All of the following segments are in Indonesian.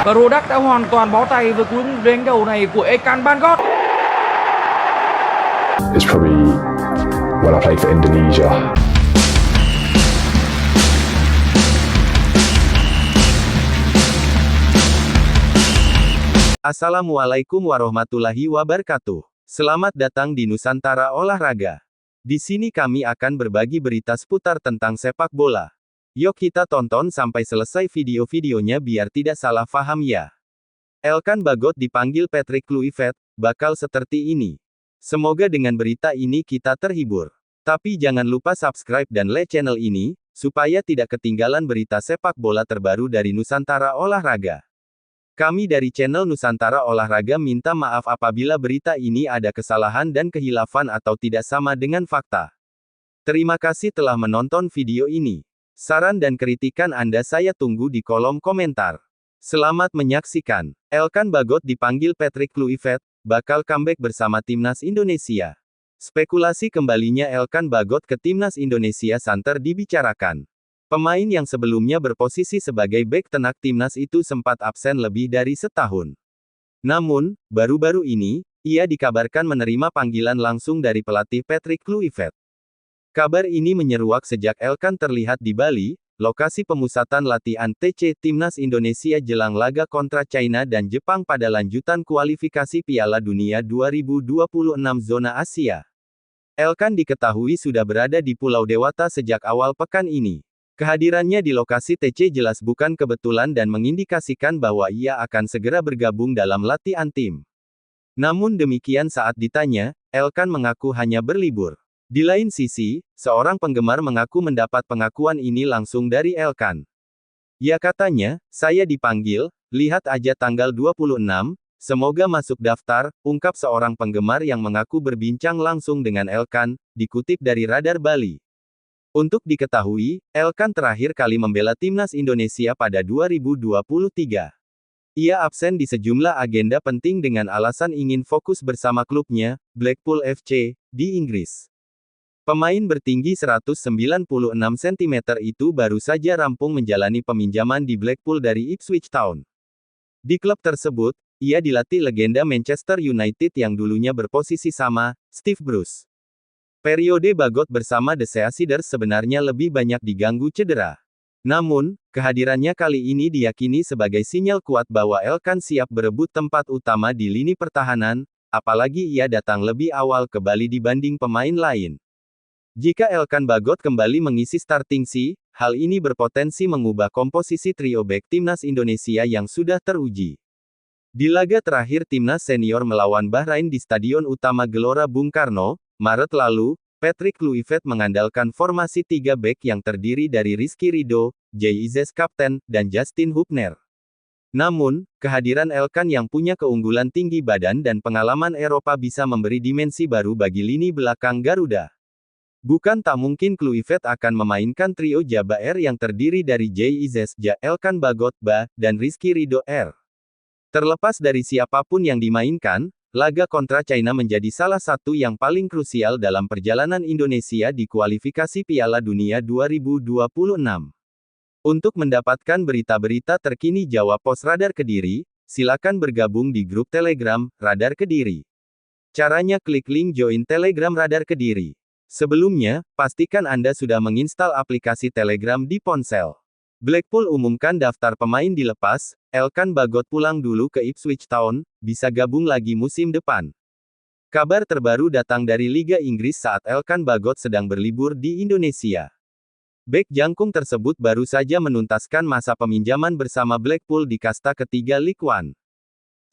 Rhodak đã hoàn toàn bó tay với cú đánh đầu này của Ekan Bangkok. It's probably when I played for Indonesia. Assalamualaikum warahmatullahi wabarakatuh. Selamat datang di Nusantara Olahraga. Di sini kami akan berbagi berita seputar tentang sepak bola. Yuk kita tonton sampai selesai video-videonya biar tidak salah paham ya. Elkan Bagot dipanggil Patrick Kluivert, bakal seperti ini. Semoga dengan berita ini kita terhibur. Tapi jangan lupa subscribe dan like channel ini, supaya tidak ketinggalan berita sepak bola terbaru dari Nusantara Olahraga. Kami dari channel Nusantara Olahraga minta maaf apabila berita ini ada kesalahan dan kehilafan atau tidak sama dengan fakta. Terima kasih telah menonton video ini. Saran dan kritikan Anda saya tunggu di kolom komentar. Selamat menyaksikan. Elkan Bagot dipanggil Patrick Kluivert, bakal comeback bersama Timnas Indonesia. Spekulasi kembalinya Elkan Bagot ke Timnas Indonesia santer dibicarakan. Pemain yang sebelumnya berposisi sebagai bek tengah timnas itu sempat absen lebih dari setahun. Namun, baru-baru ini, ia dikabarkan menerima panggilan langsung dari pelatih Patrick Kluivert. Kabar ini menyeruak sejak Elkan terlihat di Bali, lokasi pemusatan latihan TC Timnas Indonesia jelang laga kontra China dan Jepang pada lanjutan kualifikasi Piala Dunia 2026 zona Asia. Elkan diketahui sudah berada di Pulau Dewata sejak awal pekan ini. Kehadirannya di lokasi TC jelas bukan kebetulan dan mengindikasikan bahwa ia akan segera bergabung dalam latihan tim. Namun demikian saat ditanya, Elkan mengaku hanya berlibur. Di lain sisi, seorang penggemar mengaku mendapat pengakuan ini langsung dari Elkan. Ya katanya, saya dipanggil, lihat aja tanggal 26, semoga masuk daftar, ungkap seorang penggemar yang mengaku berbincang langsung dengan Elkan, dikutip dari Radar Bali. Untuk diketahui, Elkan terakhir kali membela Timnas Indonesia pada 2023. Ia absen di sejumlah agenda penting dengan alasan ingin fokus bersama klubnya, Blackpool FC, di Inggris. Pemain bertinggi 196 cm itu baru saja rampung menjalani peminjaman di Blackpool dari Ipswich Town. Di klub tersebut, ia dilatih legenda Manchester United yang dulunya berposisi sama, Steve Bruce. Periode Bagot bersama The Seasiders sebenarnya lebih banyak diganggu cedera. Namun, kehadirannya kali ini diyakini sebagai sinyal kuat bahwa Elkan siap berebut tempat utama di lini pertahanan, apalagi ia datang lebih awal ke Bali dibanding pemain lain. Jika Elkan Bagot kembali mengisi starting hal ini berpotensi mengubah komposisi trio bek Timnas Indonesia yang sudah teruji. Di laga terakhir Timnas Senior melawan Bahrain di Stadion Utama Gelora Bung Karno, Maret lalu, Patrick Kluivert mengandalkan formasi 3 bek yang terdiri dari Rizky Ridho, JIZ Kapten, dan Justin Hubner. Namun, kehadiran Elkan yang punya keunggulan tinggi badan dan pengalaman Eropa bisa memberi dimensi baru bagi lini belakang Garuda. Bukan tak mungkin Kluivert akan memainkan trio Jaba R yang terdiri dari JIZ Ja, Elkan Bagot Ba, dan Rizky Ridho R. Terlepas dari siapapun yang dimainkan, laga kontra China menjadi salah satu yang paling krusial dalam perjalanan Indonesia di kualifikasi Piala Dunia 2026. Untuk mendapatkan berita-berita terkini Jawa Pos Radar Kediri, silakan bergabung di grup Telegram Radar Kediri. Caranya klik link join Telegram Radar Kediri. Sebelumnya, pastikan Anda sudah menginstal aplikasi Telegram di ponsel. Blackpool umumkan daftar pemain dilepas, Elkan Bagot pulang dulu ke Ipswich Town, bisa gabung lagi musim depan. Kabar terbaru datang dari Liga Inggris saat Elkan Bagot sedang berlibur di Indonesia. Bek jangkung tersebut baru saja menuntaskan masa peminjaman bersama Blackpool di kasta ketiga League One.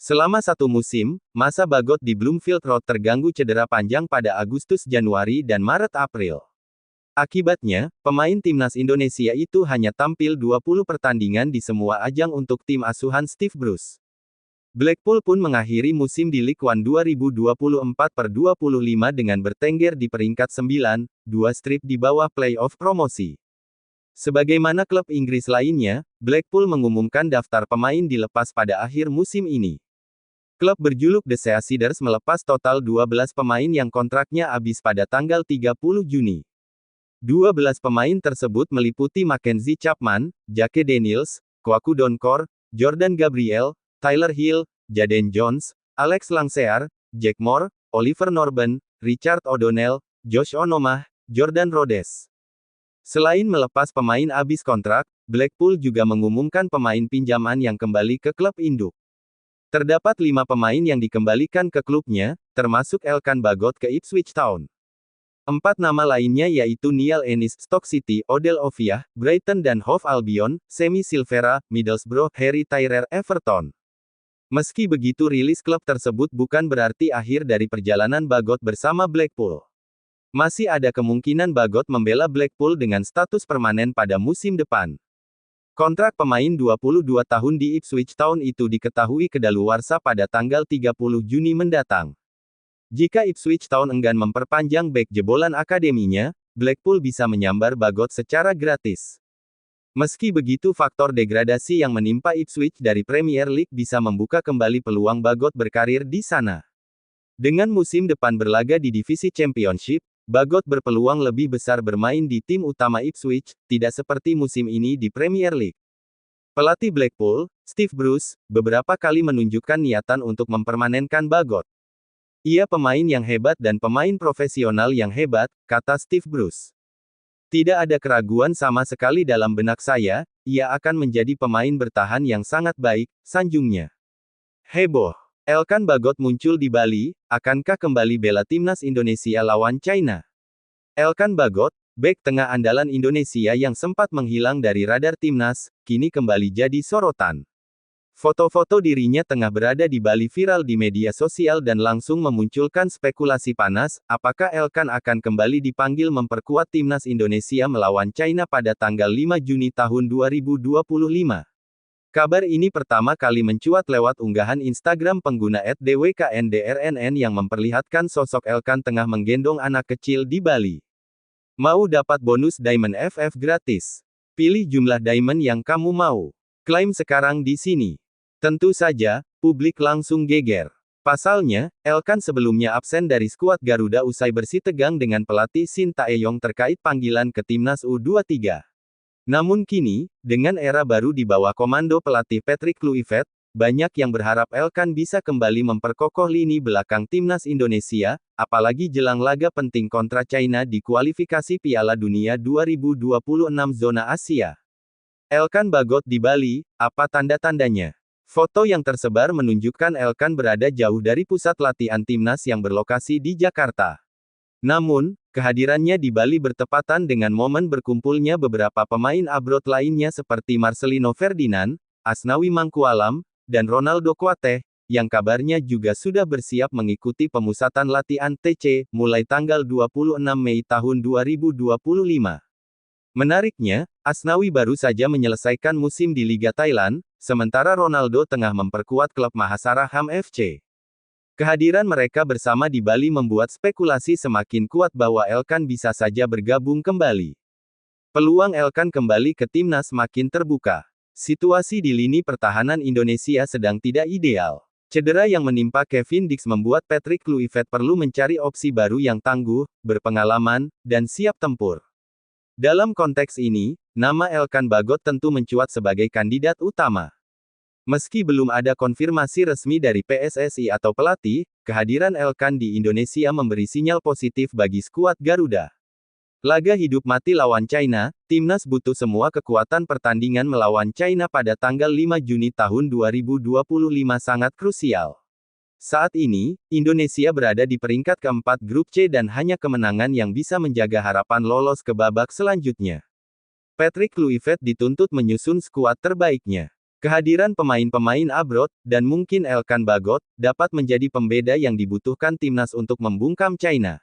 Selama satu musim, masa Bagot di Bloomfield Road terganggu cedera panjang pada Agustus, Januari dan Maret April. Akibatnya, pemain Timnas Indonesia itu hanya tampil 20 pertandingan di semua ajang untuk tim asuhan Steve Bruce. Blackpool pun mengakhiri musim di League One 2024/25 dengan bertengger di peringkat 9, 2 strip di bawah play-off promosi. Sebagaimana klub Inggris lainnya, Blackpool mengumumkan daftar pemain dilepas pada akhir musim ini. Klub berjuluk The Seasiders melepas total 12 pemain yang kontraknya habis pada tanggal 30 Juni. 12 pemain tersebut meliputi Mackenzie Chapman, Jake Daniels, Kwaku Donkor, Jordan Gabriel, Tyler Hill, Jaden Jones, Alex Langsear, Jack Moore, Oliver Norben, Richard O'Donnell, Josh Onomah, Jordan Rhodes. Selain melepas pemain habis kontrak, Blackpool juga mengumumkan pemain pinjaman yang kembali ke klub induk. Terdapat 5 pemain yang dikembalikan ke klubnya, termasuk Elkan Bagot ke Ipswich Town. 4 nama lainnya yaitu Neil Ennis, Stoke City, Odell Oviah, Brighton dan Hove Albion, Semi Silvera, Middlesbrough, Harry Tyrrell, Everton. Meski begitu, rilis klub tersebut bukan berarti akhir dari perjalanan Bagot bersama Blackpool. Masih ada kemungkinan Bagot membela Blackpool dengan status permanen pada musim depan. Kontrak pemain 22 tahun di Ipswich Town itu diketahui kedaluarsa pada tanggal 30 Juni mendatang. Jika Ipswich Town enggan memperpanjang bek jebolan akademinya, Blackpool bisa menyambar Bagot secara gratis. Meski begitu, faktor degradasi yang menimpa Ipswich dari Premier League bisa membuka kembali peluang Bagot berkarir di sana. Dengan musim depan berlaga di divisi Championship, Bagot berpeluang lebih besar bermain di tim utama Ipswich, tidak seperti musim ini di Premier League. Pelatih Blackpool, Steve Bruce, beberapa kali menunjukkan niatan untuk mempermanenkan Bagot. Ia pemain yang hebat dan pemain profesional yang hebat, kata Steve Bruce. Tidak ada keraguan sama sekali dalam benak saya, ia akan menjadi pemain bertahan yang sangat baik, sanjungnya. Heboh. Elkan Bagot muncul di Bali, akankah kembali bela timnas Indonesia lawan China? Elkan Bagot, bek tengah andalan Indonesia yang sempat menghilang dari radar timnas, kini kembali jadi sorotan. Foto-foto dirinya tengah berada di Bali viral di media sosial dan langsung memunculkan spekulasi panas, apakah Elkan akan kembali dipanggil memperkuat timnas Indonesia melawan China pada tanggal 5 Juni tahun 2025. Kabar ini pertama kali mencuat lewat unggahan Instagram pengguna @dwkndrnn yang memperlihatkan sosok Elkan tengah menggendong anak kecil di Bali. Mau dapat bonus Diamond FF gratis? Pilih jumlah diamond yang kamu mau. Klaim sekarang di sini. Tentu saja, publik langsung geger. Pasalnya, Elkan sebelumnya absen dari skuad Garuda usai bersitegang dengan pelatih Shin Tae-yong terkait panggilan ke timnas U23. Namun kini, dengan era baru di bawah komando pelatih Patrick Kluivert, banyak yang berharap Elkan bisa kembali memperkokoh lini belakang timnas Indonesia, apalagi jelang laga penting kontra China di kualifikasi Piala Dunia 2026 zona Asia. Elkan Bagot di Bali, apa tanda-tandanya? Foto yang tersebar menunjukkan Elkan berada jauh dari pusat latihan timnas yang berlokasi di Jakarta. Namun, kehadirannya di Bali bertepatan dengan momen berkumpulnya beberapa pemain abroad lainnya seperti Marcelino Ferdinand, Asnawi Mangkualam, dan Ronaldo Kuateh, yang kabarnya juga sudah bersiap mengikuti pemusatan latihan TC, mulai tanggal 26 Mei tahun 2025. Menariknya, Asnawi baru saja menyelesaikan musim di Liga Thailand, sementara Ronaldo tengah memperkuat klub Mahasaraham FC. Kehadiran mereka bersama di Bali membuat spekulasi semakin kuat bahwa Elkan bisa saja bergabung kembali. Peluang Elkan kembali ke timnas makin terbuka. Situasi di lini pertahanan Indonesia sedang tidak ideal. Cedera yang menimpa Kevin Dix membuat Patrick Kluivert perlu mencari opsi baru yang tangguh, berpengalaman, dan siap tempur. Dalam konteks ini, nama Elkan Bagot tentu mencuat sebagai kandidat utama. Meski belum ada konfirmasi resmi dari PSSI atau pelatih, kehadiran Elkan di Indonesia memberi sinyal positif bagi skuad Garuda. Laga hidup mati lawan China, timnas butuh semua kekuatan. Pertandingan melawan China pada tanggal 5 Juni tahun 2025 sangat krusial. Saat ini, Indonesia berada di peringkat keempat grup C dan hanya kemenangan yang bisa menjaga harapan lolos ke babak selanjutnya. Patrick Kluivert dituntut menyusun skuad terbaiknya. Kehadiran pemain-pemain abroad, dan mungkin Elkan Bagot, dapat menjadi pembeda yang dibutuhkan timnas untuk membungkam China.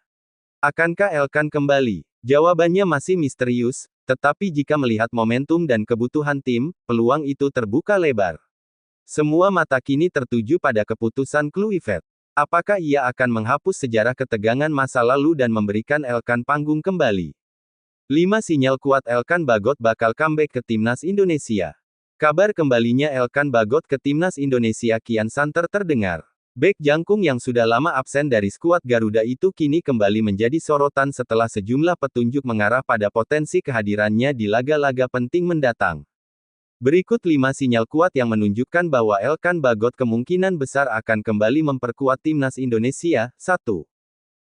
Akankah Elkan kembali? Jawabannya masih misterius, tetapi jika melihat momentum dan kebutuhan tim, peluang itu terbuka lebar. Semua mata kini tertuju pada keputusan Kluivert. Apakah ia akan menghapus sejarah ketegangan masa lalu dan memberikan Elkan panggung kembali? 5 sinyal kuat Elkan Bagot bakal comeback ke timnas Indonesia. Kabar kembalinya Elkan Bagot ke timnas Indonesia kian santer terdengar. Bek jangkung yang sudah lama absen dari skuad Garuda itu kini kembali menjadi sorotan setelah sejumlah petunjuk mengarah pada potensi kehadirannya di laga-laga penting mendatang. Berikut 5 sinyal kuat yang menunjukkan bahwa Elkan Bagot kemungkinan besar akan kembali memperkuat timnas Indonesia. 1.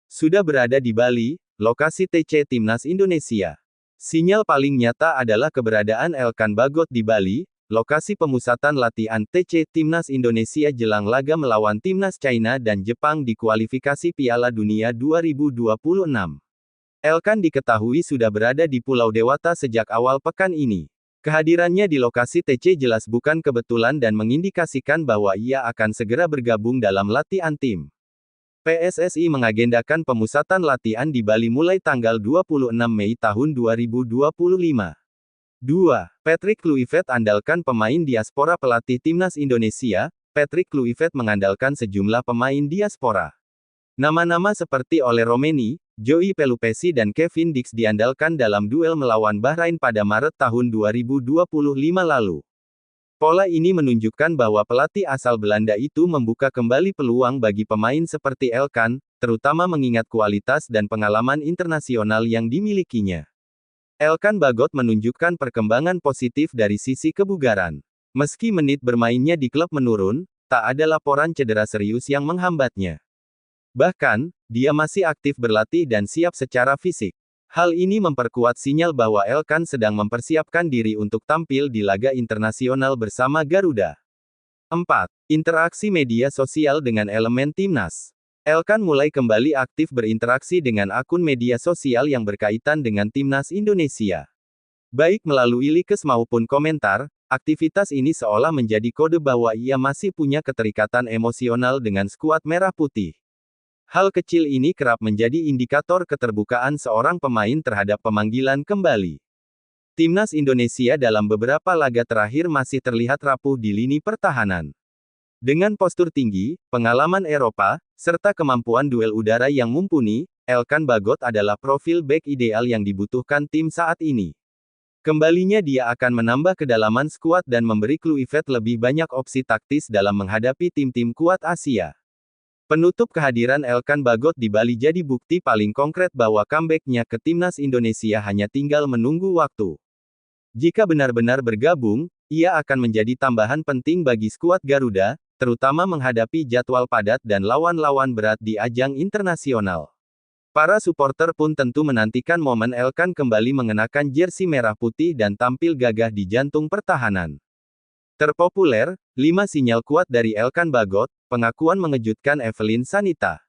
Sudah berada di Bali, lokasi TC timnas Indonesia. Sinyal paling nyata adalah keberadaan Elkan Bagot di Bali, lokasi pemusatan latihan TC timnas Indonesia jelang laga melawan timnas China dan Jepang di kualifikasi Piala Dunia 2026. Elkan diketahui sudah berada di Pulau Dewata sejak awal pekan ini. Kehadirannya di lokasi TC jelas bukan kebetulan dan mengindikasikan bahwa ia akan segera bergabung dalam latihan tim. PSSI mengagendakan pemusatan latihan di Bali mulai tanggal 26 Mei tahun 2025. 2. Patrick Kluivert andalkan pemain diaspora. Pelatih timnas Indonesia, Patrick Kluivert mengandalkan sejumlah pemain diaspora. Nama-nama seperti Ole Romeni, Joey Pelupesi dan Kevin Dix diandalkan dalam duel melawan Bahrain pada Maret tahun 2025 lalu. Pola ini menunjukkan bahwa pelatih asal Belanda itu membuka kembali peluang bagi pemain seperti Elkan, terutama mengingat kualitas dan pengalaman internasional yang dimilikinya. Elkan Bagot menunjukkan perkembangan positif dari sisi kebugaran. Meski menit bermainnya di klub menurun, tak ada laporan cedera serius yang menghambatnya. Bahkan, dia masih aktif berlatih dan siap secara fisik. Hal ini memperkuat sinyal bahwa Elkan sedang mempersiapkan diri untuk tampil di laga internasional bersama Garuda. 4. Interaksi media sosial dengan elemen timnas. Elkan mulai kembali aktif berinteraksi dengan akun media sosial yang berkaitan dengan timnas Indonesia. Baik melalui likes maupun komentar, aktivitas ini seolah menjadi kode bahwa ia masih punya keterikatan emosional dengan skuad merah putih. Hal kecil ini kerap menjadi indikator keterbukaan seorang pemain terhadap pemanggilan kembali. Timnas Indonesia dalam beberapa laga terakhir masih terlihat rapuh di lini pertahanan. Dengan postur tinggi, pengalaman Eropa, serta kemampuan duel udara yang mumpuni, Elkan Bagot adalah profil bek ideal yang dibutuhkan tim saat ini. Kembalinya dia akan menambah kedalaman skuad dan memberi Kluivert lebih banyak opsi taktis dalam menghadapi tim-tim kuat Asia. Penutup kehadiran Elkan Bagot di Bali jadi bukti paling konkret bahwa comeback-nya ke timnas Indonesia hanya tinggal menunggu waktu. Jika benar-benar bergabung, ia akan menjadi tambahan penting bagi skuad Garuda, terutama menghadapi jadwal padat dan lawan-lawan berat di ajang internasional. Para supporter pun tentu menantikan momen Elkan kembali mengenakan jersey merah putih dan tampil gagah di jantung pertahanan. Terpopuler, 5 sinyal kuat dari Elkan Bagot, pengakuan mengejutkan Evelyn Sanita.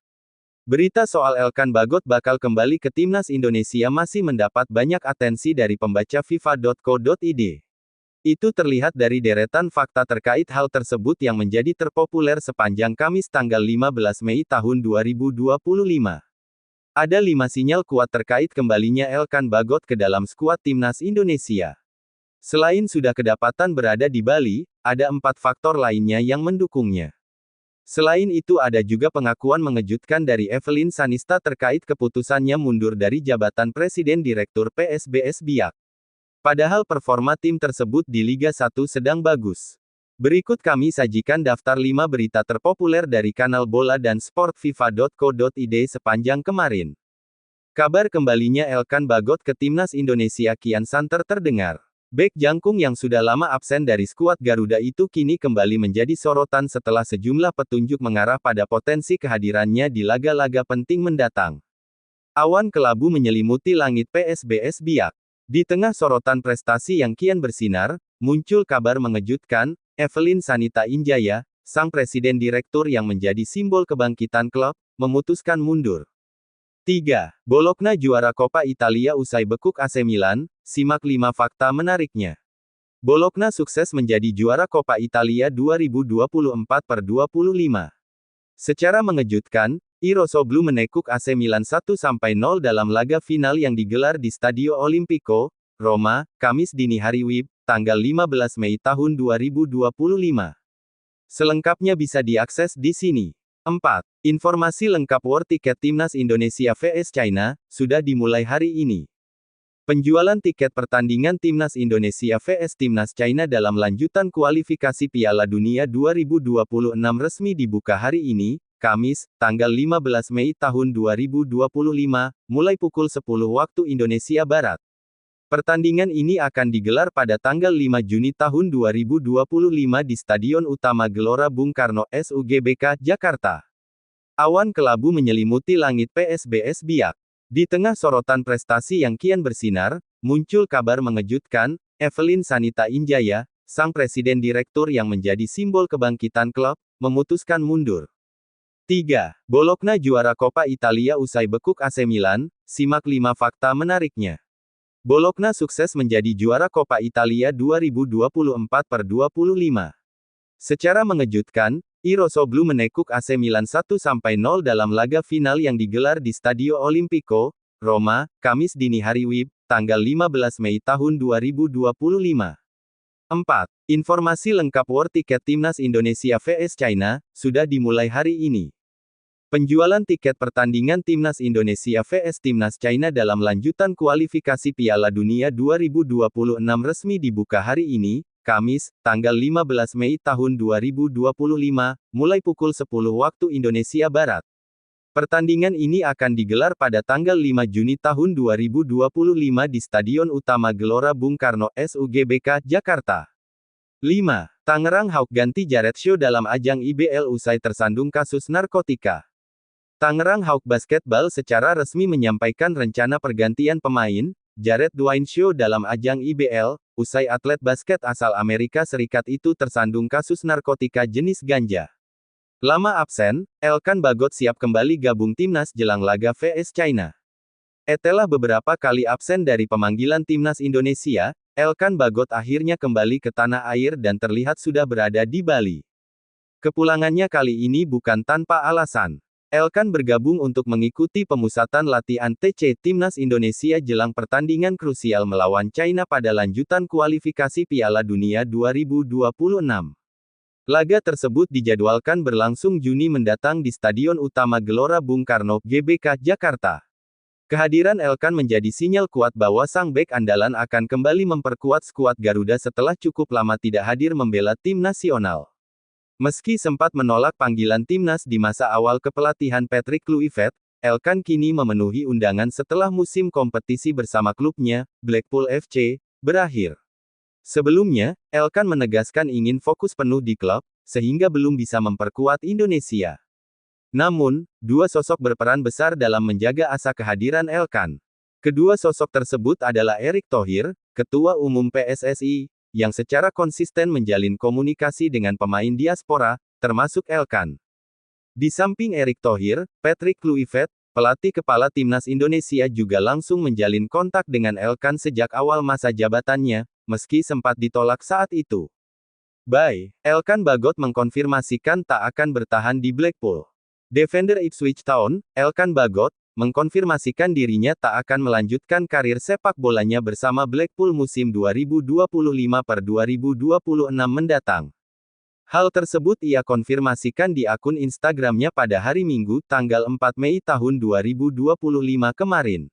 Berita soal Elkan Bagot bakal kembali ke timnas Indonesia masih mendapat banyak atensi dari pembaca FIFA.co.id. Itu terlihat dari deretan fakta terkait hal tersebut yang menjadi terpopuler sepanjang Kamis tanggal 15 Mei tahun 2025. Ada 5 sinyal kuat terkait kembalinya Elkan Bagot ke dalam skuad timnas Indonesia. Selain sudah kedapatan berada di Bali, ada 4 faktor lainnya yang mendukungnya. Selain itu ada juga pengakuan mengejutkan dari Evelyn Sanista terkait keputusannya mundur dari jabatan Presiden Direktur PSBS Biak. Padahal performa tim tersebut di Liga 1 sedang bagus. Berikut kami sajikan daftar 5 berita terpopuler dari kanal bola dan sport FIFA.co.id sepanjang kemarin. Kabar kembalinya Elkan Bagot ke timnas Indonesia kian santer terdengar. Bek jangkung yang sudah lama absen dari skuad Garuda itu kini kembali menjadi sorotan setelah sejumlah petunjuk mengarah pada potensi kehadirannya di laga-laga penting mendatang. Awan kelabu menyelimuti langit PSBS Biak. Di tengah sorotan prestasi yang kian bersinar, muncul kabar mengejutkan, Evelyn Sanita Injaya, sang presiden direktur yang menjadi simbol kebangkitan klub, memutuskan mundur. 3. Bologna juara Coppa Italia usai bekuk AC Milan, simak 5 fakta menariknya. Bologna sukses menjadi juara Coppa Italia 2024/25. Secara mengejutkan, Irosoglu menekuk AC Milan 1-0 dalam laga final yang digelar di Stadio Olimpico, Roma, Kamis dini hari WIB, tanggal 15 Mei tahun 2025. Selengkapnya bisa diakses di sini. 4. Informasi lengkap War Tiket Timnas Indonesia vs China, sudah dimulai hari ini. Penjualan tiket pertandingan Timnas Indonesia vs Timnas China dalam lanjutan kualifikasi Piala Dunia 2026 resmi dibuka hari ini, Kamis, tanggal 15 Mei tahun 2025, mulai pukul 10 waktu Indonesia Barat. Pertandingan ini akan digelar pada tanggal 5 Juni tahun 2025 di Stadion Utama Gelora Bung Karno SUGBK, Jakarta. Awan kelabu menyelimuti langit PSBS Biak. Di tengah sorotan prestasi yang kian bersinar, muncul kabar mengejutkan, Evelyn Sanita Injaya, sang presiden direktur yang menjadi simbol kebangkitan klub, memutuskan mundur. 3. Bologna juara Coppa Italia usai bekuk AC Milan, simak 5 fakta menariknya. Bologna sukses menjadi juara Coppa Italia 2024/25. Secara mengejutkan, I Rossoblu menekuk AC Milan 1-0 dalam laga final yang digelar di Stadio Olimpico, Roma, Kamis dini hari WIB, tanggal 15 Mei tahun 2025. 4. Informasi lengkap War Tiket Timnas Indonesia vs China, sudah dimulai hari ini. Penjualan tiket pertandingan Timnas Indonesia vs Timnas China dalam lanjutan kualifikasi Piala Dunia 2026 resmi dibuka hari ini, Kamis, tanggal 15 Mei tahun 2025, mulai pukul 10 waktu Indonesia Barat. Pertandingan ini akan digelar pada tanggal 5 Juni tahun 2025 di Stadion Utama Gelora Bung Karno SUGBK, Jakarta. 5. Tangerang Hawks ganti Jared Shaw dalam ajang IBL usai tersandung kasus narkotika. Tangerang Hawks Basketball secara resmi menyampaikan rencana pergantian pemain, Jared Dwayne Shaw dalam ajang IBL, usai atlet basket asal Amerika Serikat itu tersandung kasus narkotika jenis ganja. Lama absen, Elkan Bagot siap kembali gabung timnas jelang laga vs China. Setelah beberapa kali absen dari pemanggilan timnas Indonesia, Elkan Bagot akhirnya kembali ke tanah air dan terlihat sudah berada di Bali. Kepulangannya kali ini bukan tanpa alasan. Elkan bergabung untuk mengikuti pemusatan latihan TC Timnas Indonesia jelang pertandingan krusial melawan China pada lanjutan kualifikasi Piala Dunia 2026. Laga tersebut dijadwalkan berlangsung Juni mendatang di Stadion Utama Gelora Bung Karno, GBK, Jakarta. Kehadiran Elkan menjadi sinyal kuat bahwa sang bek andalan akan kembali memperkuat skuad Garuda setelah cukup lama tidak hadir membela tim nasional. Meski sempat menolak panggilan timnas di masa awal kepelatihan Patrick Kluivert, Elkan kini memenuhi undangan setelah musim kompetisi bersama klubnya, Blackpool FC, berakhir. Sebelumnya, Elkan menegaskan ingin fokus penuh di klub, sehingga belum bisa memperkuat Indonesia. Namun, dua sosok berperan besar dalam menjaga asa kehadiran Elkan. Kedua sosok tersebut adalah Erick Thohir, Ketua Umum PSSI, yang secara konsisten menjalin komunikasi dengan pemain diaspora, termasuk Elkan. Di samping Erick Thohir, Patrick Kluivert, pelatih kepala timnas Indonesia juga langsung menjalin kontak dengan Elkan sejak awal masa jabatannya, meski sempat ditolak saat itu. Elkan Bagot mengkonfirmasikan tak akan bertahan di Blackpool. Defender Ipswich Town, Elkan Bagot, mengkonfirmasikan dirinya tak akan melanjutkan karir sepak bolanya bersama Blackpool musim 2025/2026 mendatang. Hal tersebut ia konfirmasikan di akun Instagramnya pada hari Minggu, tanggal 4 Mei tahun 2025 kemarin.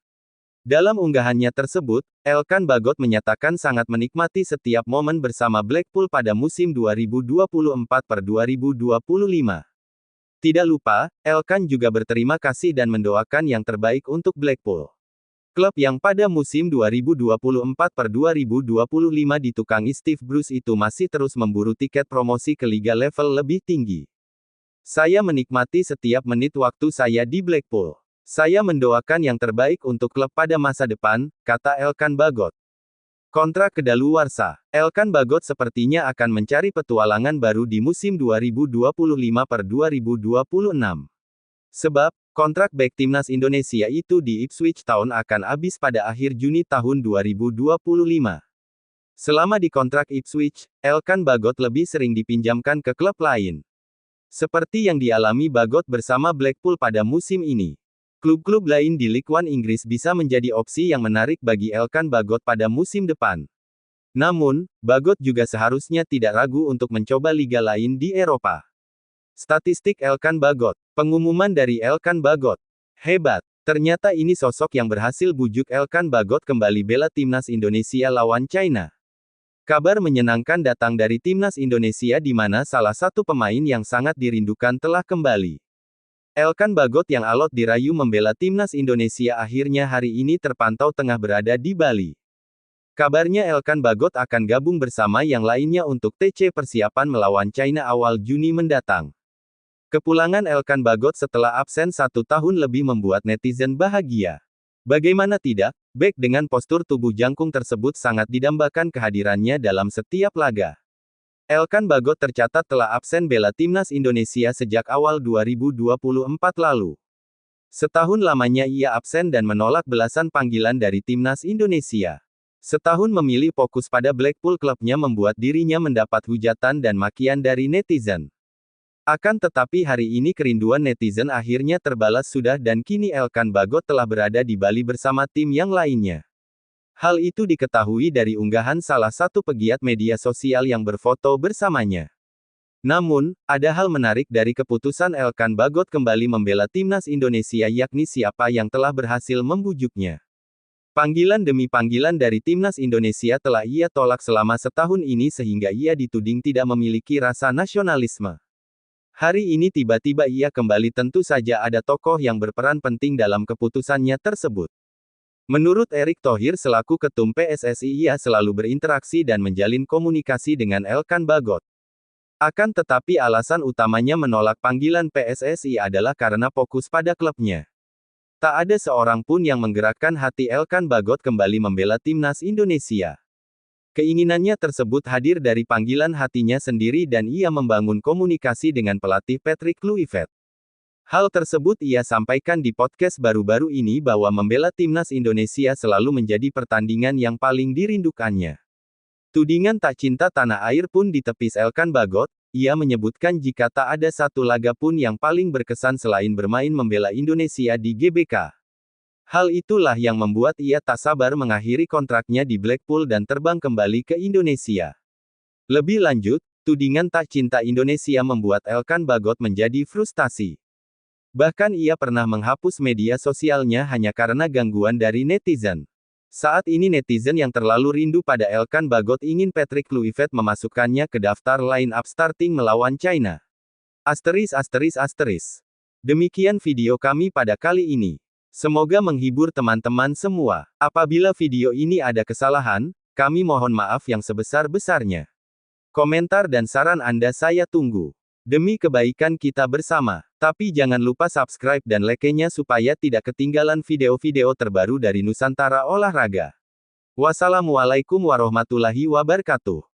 Dalam unggahannya tersebut, Elkan Bagot menyatakan sangat menikmati setiap momen bersama Blackpool pada musim 2024/2025. Tidak lupa, Elkan juga berterima kasih dan mendoakan yang terbaik untuk Blackpool. Klub yang pada musim 2024/2025 ditukangi Steve Bruce itu masih terus memburu tiket promosi ke liga level lebih tinggi. Saya menikmati setiap menit waktu saya di Blackpool. Saya mendoakan yang terbaik untuk klub pada masa depan, kata Elkan Bagot. Kontrak kedaluarsa. Elkan Bagot sepertinya akan mencari petualangan baru di musim 2025/2026. Sebab, kontrak bek timnas Indonesia itu di Ipswich Town akan habis pada akhir Juni tahun 2025. Selama di kontrak Ipswich, Elkan Bagot lebih sering dipinjamkan ke klub lain. Seperti yang dialami Bagot bersama Blackpool pada musim ini. Klub-klub lain di Ligue 1 Inggris bisa menjadi opsi yang menarik bagi Elkan Bagot pada musim depan. Namun, Bagot juga seharusnya tidak ragu untuk mencoba liga lain di Eropa. Statistik Elkan Bagot. Pengumuman dari Elkan Bagot. Hebat. Ternyata ini sosok yang berhasil bujuk Elkan Bagot kembali bela timnas Indonesia lawan China. Kabar menyenangkan datang dari timnas Indonesia di mana salah satu pemain yang sangat dirindukan telah kembali. Elkan Bagot yang alot dirayu membela timnas Indonesia akhirnya hari ini terpantau tengah berada di Bali. Kabarnya Elkan Bagot akan gabung bersama yang lainnya untuk TC persiapan melawan China awal Juni mendatang. Kepulangan Elkan Bagot setelah absen 1 tahun lebih membuat netizen bahagia. Bagaimana tidak, bek dengan postur tubuh jangkung tersebut sangat didambakan kehadirannya dalam setiap laga. Elkan Bagot tercatat telah absen bela timnas Indonesia sejak awal 2024 lalu. Setahun lamanya ia absen dan menolak belasan panggilan dari timnas Indonesia. Setahun memilih fokus pada Blackpool klubnya membuat dirinya mendapat hujatan dan makian dari netizen. Akan tetapi hari ini kerinduan netizen akhirnya terbalas sudah dan kini Elkan Bagot telah berada di Bali bersama tim yang lainnya. Hal itu diketahui dari unggahan salah satu pegiat media sosial yang berfoto bersamanya. Namun, ada hal menarik dari keputusan Elkan Bagot kembali membela timnas Indonesia yakni siapa yang telah berhasil membujuknya. Panggilan demi panggilan dari timnas Indonesia telah ia tolak selama setahun ini sehingga ia dituding tidak memiliki rasa nasionalisme. Hari ini tiba-tiba ia kembali tentu saja ada tokoh yang berperan penting dalam keputusannya tersebut. Menurut Erick Thohir selaku Ketum PSSI ia selalu berinteraksi dan menjalin komunikasi dengan Elkan Bagot. Akan tetapi alasan utamanya menolak panggilan PSSI adalah karena fokus pada klubnya. Tak ada seorang pun yang menggerakkan hati Elkan Bagot kembali membela timnas Indonesia. Keinginannya tersebut hadir dari panggilan hatinya sendiri dan ia membangun komunikasi dengan pelatih Patrick Kluivert. Hal tersebut ia sampaikan di podcast baru-baru ini bahwa membela timnas Indonesia selalu menjadi pertandingan yang paling dirindukannya. Tudingan tak cinta tanah air pun ditepis Elkan Bagot, ia menyebutkan jika tak ada satu laga pun yang paling berkesan selain bermain membela Indonesia di GBK. Hal itulah yang membuat ia tak sabar mengakhiri kontraknya di Blackpool dan terbang kembali ke Indonesia. Lebih lanjut, tudingan tak cinta Indonesia membuat Elkan Bagot menjadi frustasi. Bahkan ia pernah menghapus media sosialnya hanya karena gangguan dari netizen. Saat ini netizen yang terlalu rindu pada Elkan Bagot ingin Patrick Kluivert memasukkannya ke daftar line-up starting melawan China. ****. Demikian video kami pada kali ini. Semoga menghibur teman-teman semua. Apabila video ini ada kesalahan, kami mohon maaf yang sebesar-besarnya. Komentar dan saran Anda saya tunggu. Demi kebaikan kita bersama. Tapi jangan lupa subscribe dan like-nya supaya tidak ketinggalan video-video terbaru dari Nusantara Olahraga. Wassalamualaikum warahmatullahi wabarakatuh.